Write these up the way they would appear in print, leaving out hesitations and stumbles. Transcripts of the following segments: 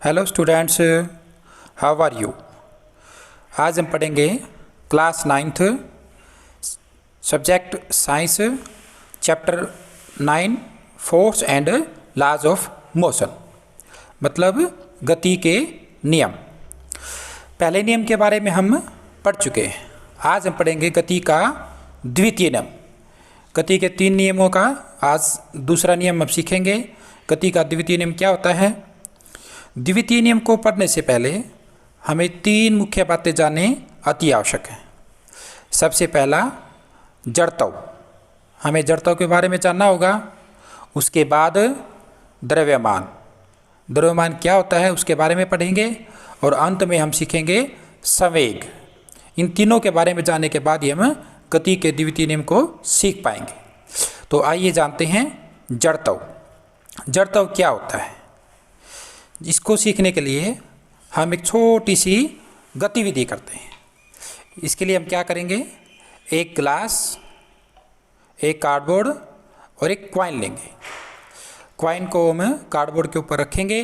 Hello students, how are you. आज हम पढ़ेंगे class 9th subject science chapter 9 force and laws of motion, मतलब गति के नियम। पहले नियम के बारे में हम पढ़ चुके हैं। आज हम पढ़ेंगे गति का द्वितीय नियम। गति के 3 नियमों का आज दूसरा नियम हम सीखेंगे। गति का द्वितीय नियम क्या होता है। द्वितीय नियम को पढ़ने से पहले हमें 3 मुख्य बातें जानने अति आवश्यक है। सबसे पहला जड़त्व, हमें जड़त्व के बारे में जानना होगा। उसके बाद द्रव्यमान, द्रव्यमान क्या होता है उसके बारे में पढ़ेंगे। और अंत में हम सीखेंगे संवेग। इन तीनों के बारे में जानने के बाद ही हम गति के द्वितीय नियम को सीख पाएंगे। तो आइए जानते हैं जड़त्व। जड़त्व क्या होता है। इसको सीखने के लिए हम एक छोटी सी गतिविधि करते हैं। इसके लिए हम क्या करेंगे, एक ग्लास, एक कार्डबोर्ड और एक कॉइन लेंगे। कॉइन को हम कार्डबोर्ड के ऊपर रखेंगे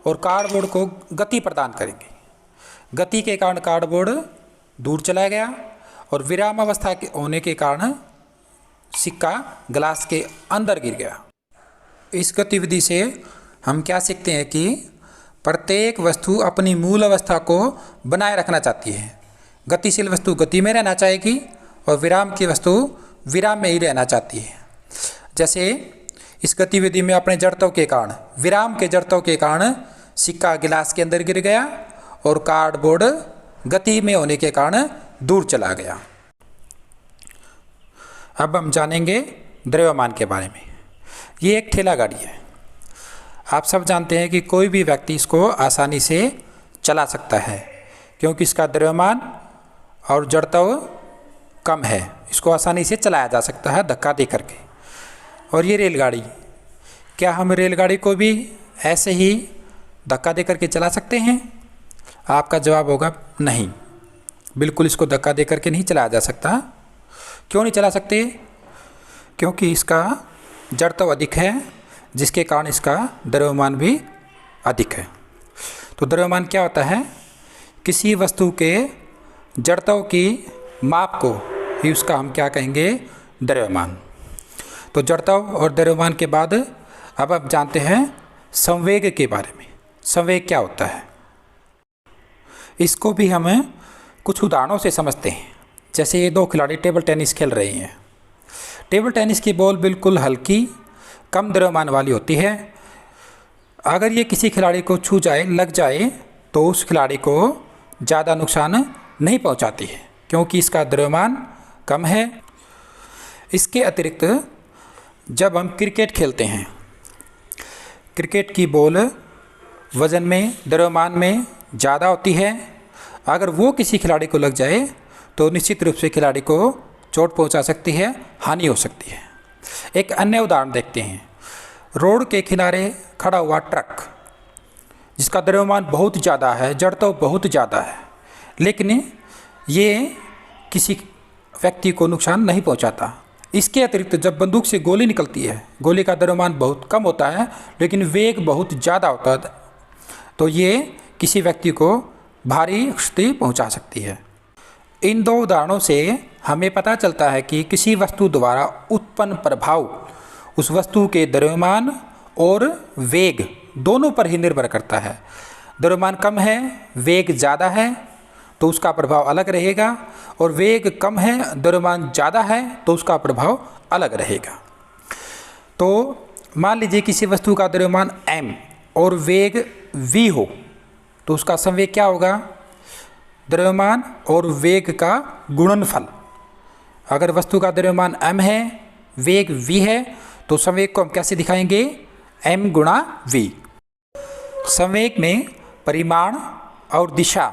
और कार्डबोर्ड को गति प्रदान करेंगे। गति के कारण कार्डबोर्ड दूर चला गया और विराम अवस्था के होने के कारण सिक्का ग्लास के अंदर गिर गया। इस गतिविधि से हम क्या सीखते हैं कि प्रत्येक वस्तु अपनी मूल अवस्था को बनाए रखना चाहती है। गतिशील वस्तु गति में रहना चाहेगी और विराम की वस्तु विराम में ही रहना चाहती है। जैसे इस गतिविधि में अपने जड़त्व के कारण, विराम के जड़त्व के कारण सिक्का गिलास के अंदर गिर गया और कार्डबोर्ड गति में होने के कारण दूर चला गया। अब हम जानेंगे द्रव्यमान के बारे में। ये एक ठेला गाड़ी है। आप सब जानते हैं कि कोई भी व्यक्ति इसको आसानी से चला सकता है क्योंकि इसका द्रव्यमान और जड़त्व कम है। इसको आसानी से चलाया जा सकता है धक्का दे करके। और ये रेलगाड़ी, क्या हम रेलगाड़ी को भी ऐसे ही धक्का दे करके चला सकते हैं? आपका जवाब होगा नहीं, बिल्कुल इसको धक्का दे करके नहीं चलाया जा सकता। क्यों नहीं चला सकते? क्योंकि इसका जड़त्व अधिक है, जिसके कारण इसका द्रव्यमान भी अधिक है। तो द्रव्यमान क्या होता है? किसी वस्तु के जड़त्व की माप को ही उसका हम क्या कहेंगे, द्रव्यमान। तो जड़त्व और द्रव्यमान के बाद अब आप जानते हैं संवेग के बारे में। संवेग क्या होता है, इसको भी हम कुछ उदाहरणों से समझते हैं। जैसे ये 2 खिलाड़ी टेबल टेनिस खेल रहे हैं। टेबल टेनिस की बॉल बिल्कुल हल्की, कम द्रव्यमान वाली होती है। अगर ये किसी खिलाड़ी को छू जाए, लग जाए, तो उस खिलाड़ी को ज़्यादा नुकसान नहीं पहुंचाती है क्योंकि इसका द्रव्यमान कम है। इसके अतिरिक्त जब हम क्रिकेट खेलते हैं, क्रिकेट की बॉल वज़न में, द्रव्यमान में ज़्यादा होती है। अगर वो किसी खिलाड़ी को लग जाए तो निश्चित रूप से खिलाड़ी को चोट पहुंचा सकती है, हानि हो सकती है। एक अन्य उदाहरण देखते हैं। रोड के किनारे खड़ा हुआ ट्रक, जिसका द्रव्यमान बहुत ज़्यादा है, जड़त्व बहुत ज़्यादा है, लेकिन ये किसी व्यक्ति को नुकसान नहीं पहुंचाता। इसके अतिरिक्त जब बंदूक से गोली निकलती है, गोली का द्रव्यमान बहुत कम होता है लेकिन वेग बहुत ज़्यादा होता है, तो ये किसी व्यक्ति को भारी क्षति पहुंचा सकती है। इन 2 उदाहरणों से हमें पता चलता है कि किसी वस्तु द्वारा उत्पन्न प्रभाव उस वस्तु के द्रव्यमान और वेग दोनों पर ही निर्भर करता है। द्रव्यमान कम है, वेग ज़्यादा है, तो उसका प्रभाव अलग रहेगा, और वेग कम है, द्रव्यमान ज़्यादा है, तो उसका प्रभाव अलग रहेगा। तो मान लीजिए किसी वस्तु का द्रव्यमान m और वेग v हो, तो उसका संवेग क्या होगा? द्रव्यमान और वेग का गुणनफल। अगर वस्तु का द्रव्यमान m है, वेग v है, तो संवेग को हम कैसे दिखाएंगे? m गुणा v। संवेग में परिमाण और दिशा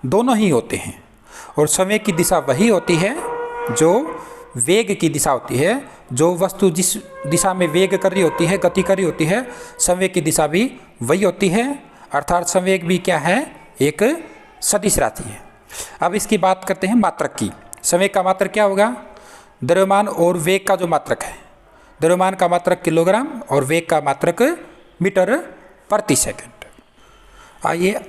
दोनों ही होते हैं, और संवेग की दिशा वही होती है जो वेग की दिशा होती है। जो वस्तु जिस दिशा में वेग कर रही होती है, गति कर रही होती है, संवेग की दिशा भी वही होती है। अर्थात संवेग भी क्या है? एक सदिश राशि है। अब इसकी बात करते हैं मात्रक की। संवेग का मात्रक क्या होगा? द्रव्यमान और वेग का जो मात्रक है, द्रव्यमान का मात्रक किलोग्राम और वेग का मात्रक मीटर प्रति सेकंड। आइए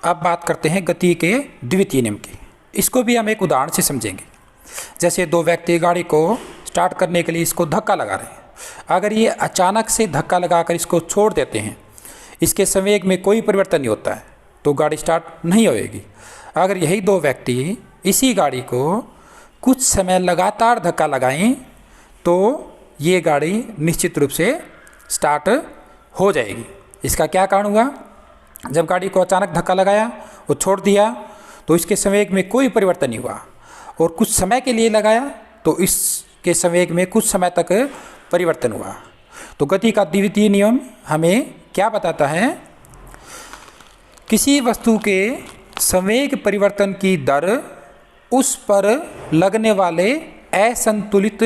अब बात करते हैं गति के द्वितीय नियम की। इसको भी हम एक उदाहरण से समझेंगे। जैसे दो व्यक्ति गाड़ी को स्टार्ट करने के लिए इसको धक्का लगा रहे हैं। अगर ये अचानक से धक्का लगाकर इसको छोड़ देते हैं, इसके संवेग में कोई परिवर्तन नहीं होता है, तो गाड़ी स्टार्ट नहीं होएगी। अगर यही दो व्यक्ति इसी गाड़ी को कुछ समय लगातार धक्का लगाएं तो ये गाड़ी निश्चित रूप से स्टार्ट हो जाएगी। इसका क्या कारण हुआ? जब गाड़ी को अचानक धक्का लगाया और छोड़ दिया तो इसके संवेग में कोई परिवर्तन नहीं हुआ, और कुछ समय के लिए लगाया तो इसके संवेग में कुछ समय तक परिवर्तन हुआ। तो गति का द्वितीय नियम हमें क्या बताता है? किसी वस्तु के संवेग परिवर्तन की दर उस पर लगने वाले असंतुलित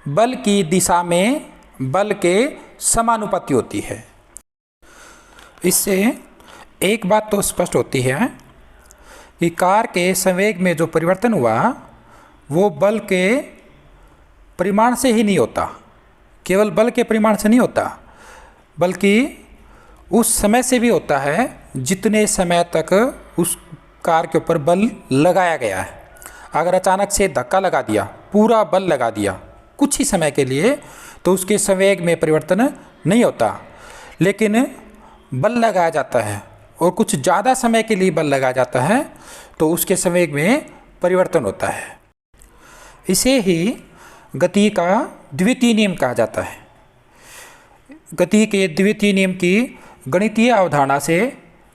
बल की दिशा में बल के समानुपाती होती है। इससे एक बात तो स्पष्ट होती है कि कार के संवेग में जो परिवर्तन हुआ वो बल के परिमाण से ही नहीं होता, केवल बल के परिमाण से नहीं होता, बल्कि उस समय से भी होता है जितने समय तक उस कार के ऊपर बल लगाया गया है। अगर अचानक से धक्का लगा दिया, पूरा बल लगा दिया कुछ ही समय के लिए, तो उसके संवेग में परिवर्तन नहीं होता। लेकिन बल लगाया जाता है और कुछ ज़्यादा समय के लिए बल लगाया जाता है तो उसके संवेग में परिवर्तन होता है। इसे ही गति का द्वितीय नियम कहा जाता है। गति के द्वितीय नियम की गणितीय अवधारणा से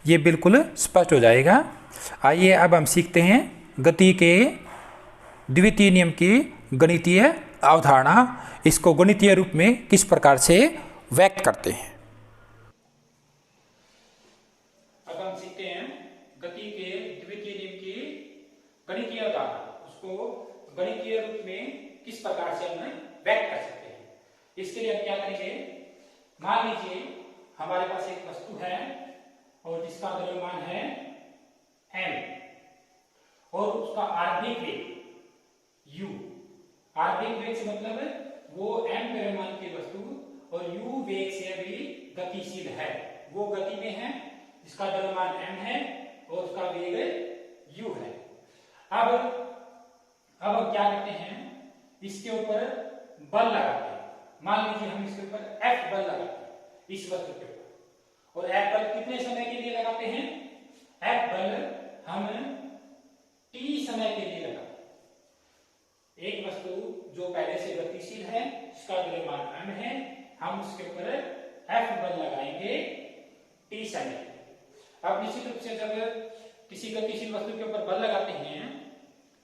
ये बिल्कुल स्पष्ट हो जाएगा। आइए अब हम सीखते हैं गति के द्वितीय नियम की गणितीय अवधारणा, इसको गणितीय रूप में किस प्रकार से व्यक्त करते हैं। अब हम सीखते हैं गति के द्वितीय नियम की गणितीय अवधारणा, उसको गणितीय रूप में किस प्रकार से हम व्यक्त कर सकते हैं। इसके लिए हम क्या करेंगे? मान लीजिए हमारे पास एक वस्तु है और जिसका द्रव्यमान है m और उसका आरंभिक वेग u। आरंभिक वेग से मतलब वो m द्रव्यमान की वस्तु और u वेग से अभी गतिशील है, वो गति में है, इसका द्रव्यमान m है और उसका वेग u है। अब हम क्या करते हैं? इसके ऊपर बल लगाते हैं। मान लीजिए हम इसके ऊपर F बल लगाते हैं इस वस्तु के ऊपर, और F बल कितने समय के लिए लगाते हैं? F बल हम t समय के लिए लगाते हैं। एक वस्तु जो पहले से गतिशील है, इसका द्रव्यमान m है, हम उसके ऊपर F बल लगाएंगे t समय। अब निश्चित रूप से जब किसी गतिशील वस्तु के ऊपर बल लगाते हैं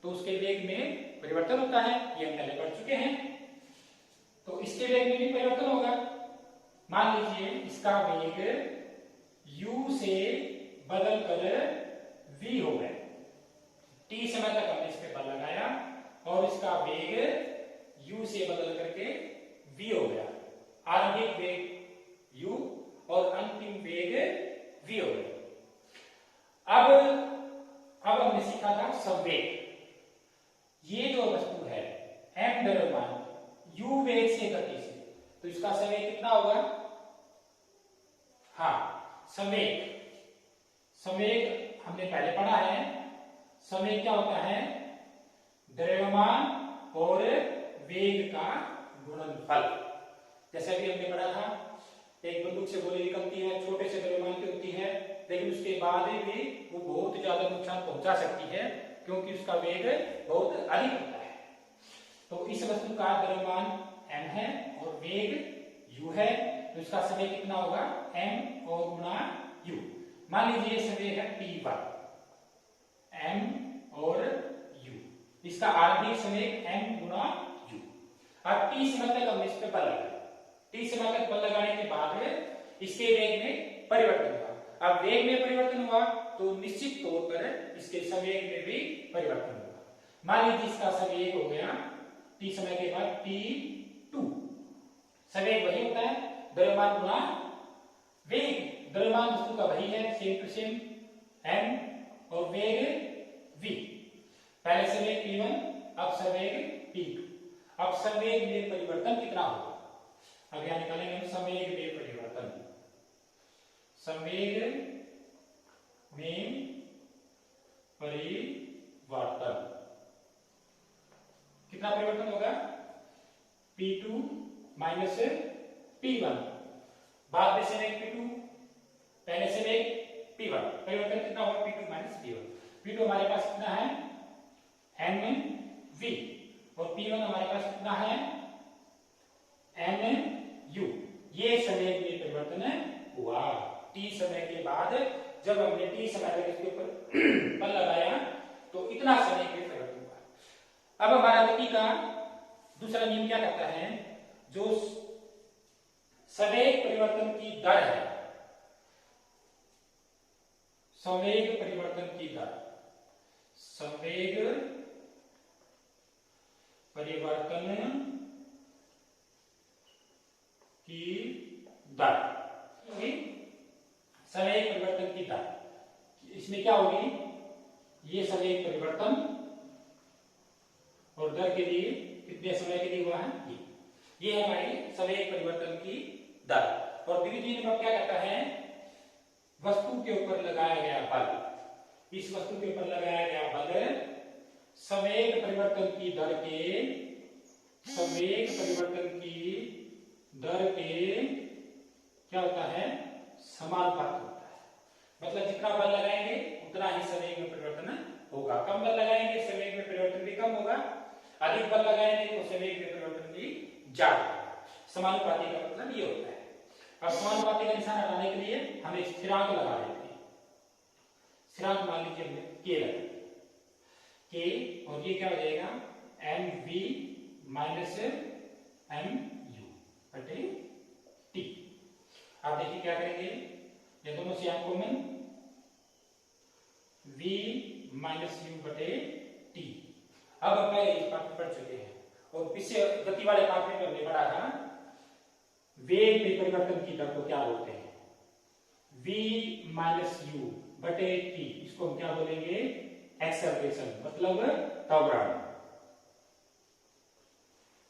तो उसके वेग में परिवर्तन होता है, ये हम पहले पढ़ चुके हैं। तो इसके वेग में भी परिवर्तन होगा। मान लीजिए इसका वेग u से बदलकर v हो गया, t समय तक हमने इस पे बल लगाया और इसका वेग u से बदल करके v हो गया। आरंभिक वेग u और अंतिम वेग v हो गया। अब हमने सीखा था संवेग। ये जो वस्तु है m द्रव्यमान u वेग से गतिशील, तो इसका संवेग कितना होगा? हाँ, संवेग हमने पहले पढ़ा है। संवेग क्या होता है? द्रव्यमान और वेग का गुणनफल। जैसे अभी हमने पढ़ा था, एक बंदूक से गोली निकलती है, छोटे से द्रव्यमान की होती है, लेकिन उसके बाद भी वो बहुत ज्यादा नुकसान पहुंचा सकती है क्योंकि उसका वेग बहुत अधिक होता है। तो इस वस्तु का द्रव्यमान m है और वेग u है, तो इसका समय कितना होगा? m और गुणा u। मान लीजिए समय है t1, m और u, इसका आरंभिक समय m गुणा u। अब t समय तक हमने इस पे बल लगाया, t समय तक बल लगाने के बाद इसके वेग में परिवर्तन हुआ। अब वेग में परिवर्तन हुआ तो निश्चित तौर पर इसके संवेग में भी परिवर्तन होगा। मान लीजिए इसका संवेग हो गया t समय के बाद t2। संवेग वही होता है, द्रव्यमान गुणा वेग। द्रव्यमान वस्तु का वही है, सेम टू सेम m और वेग v। पहले संवेग t1, अब संवेग t2। अब संवेग में परिवर्तन कितना होगा? अब यहां निकालेंगे हम संवेग में परिवर्तन। संवेग में परिवर्तन। कितना परिवर्तन होगा? P2 माइनस P1, बाद में से में P2, पहले से में P1, परिवर्तन कितना होगा? P2 minus P1। P2 हमारे पास कितना है? NV, और P1 हमारे पास कितना है? NU। ये समय में परिवर्तन हुआ। T समय के बाद जब हमने T समय इसके ऊपर बल लगाया तो इतना समय में परिवर्तन हुआ। अब हमारा गति का दूसरा नियम क्या कहता है? जो संवेग परिवर्तन की दर है, संवेग परिवर्तन की दर, संवेग परिवर्तन की दर, संवेग परिवर्तन की दर, इसमें क्या होगी? ये संवेग परिवर्तन और दर के लिए कितने समय के लिए हुआ है? ये है हमारी संवेग परिवर्तन की दर। और द्वितीय नियम क्या कहता है? वस्तु के ऊपर लगाया गया बल, इस वस्तु के ऊपर लगाया गया बल संवेग परिवर्तन की दर के, संवेग परिवर्तन की दर के क्या होता है? समानुपाती होता है। मतलब जितना बल लगाएंगे उतना ही संवेग में परिवर्तन होगा। कम बल लगाएंगे संवेग में परिवर्तन भी कम होगा, अधिक बल लगाएंगे तो संवेग में परिवर्तन भी ज्यादा होगा। समानुपाती का मतलब ये होता है। अब समानुपाती का निशान हटाने के लिए हम एक स्थिरांक लगा लेते हैं। स्थिरांक मान लीजिए हमने के लगा के, और ये क्या हो जाएगा? MV माइनस MU बटे T। आप देखिए क्या करेंगे? ये दोनों से आप कॉमन, V माइनस U बटे T। अब हम पहले इस पाठ में पढ़ चुके हैं और पीछे गति वाले पाठ में हमने पढ़ा था वेग में परिवर्तन की दर को क्या बोलते हैं? V माइनस U बटे T। इसको हम क्या बोलेंगे? एक्सेलरेशन, मतलब त्वरण।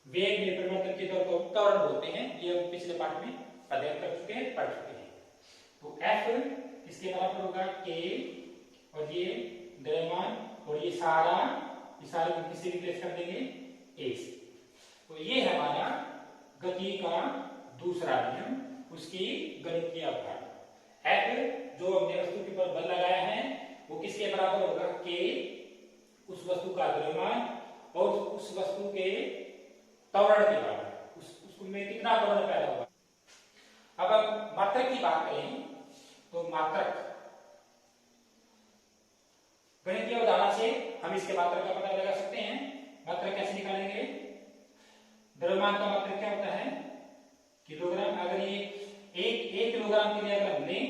वेग में परिवर्तन की दर को त्वरण बोलते हैं। ये हम पिछले पाठ में अध्ययन कर चुके हैं, पढ़ चुके हैं। तो F इसके बराबर होगा K, और ये द्रव्यमान, और ये सारा को किससे रिप्लेस कर देंगे? A से। तो ये है हमारा गति का दूसरा नियम, उसकी गणितीय अवधारणा। F जो हमने वस्तु के ऊपर बल लगाया है वो किसके बराबर होगा? K, उस वस्तु का द्रव्यमान और उस वस्तु के त्वरण के बराबर, उसमें कितना त्वरण पैदा होगा। अब हम मात्रक की बात करें तो मात्रक, गणितीय अवधारणा से हम इसके मात्रक का पता लगा सकते हैं। मात्रक कैसे निकालेंगे? द्रव्यमान का मात्रक क्या होता है? किलोग्राम। अगर ये एक किलोग्राम के लिए अगर हम लें,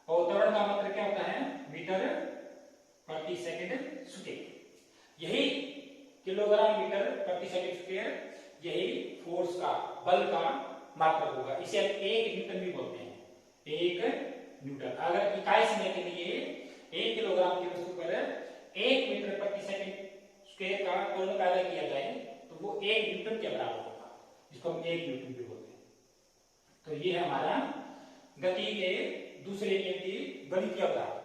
और त्वरण का मात्रक क्या होता है? मीटर प्रति सेकंड स्क्वायर। यही किलोग्राम मीटर प्रति सेकंड स्क्वायर, यही फोर्स का, बल का मात्रक होगा। इसे हम 1 न्यूटन भी बोलते हैं। 1 न्यूटन। अगर इकाई समय के लिए 1 किलोग्राम की वस्तु पर 1 मीटर प्रति सेकंड स्क्वायर का त्वरण पैदा किया जाए तो वो 1 न्यूटन के बराबर होगा, जिसको हम 1 न्यूटन भी बोलते हैं। तो ये है हमारा गति के दूसरे नियम की गणितीय अवधारणा।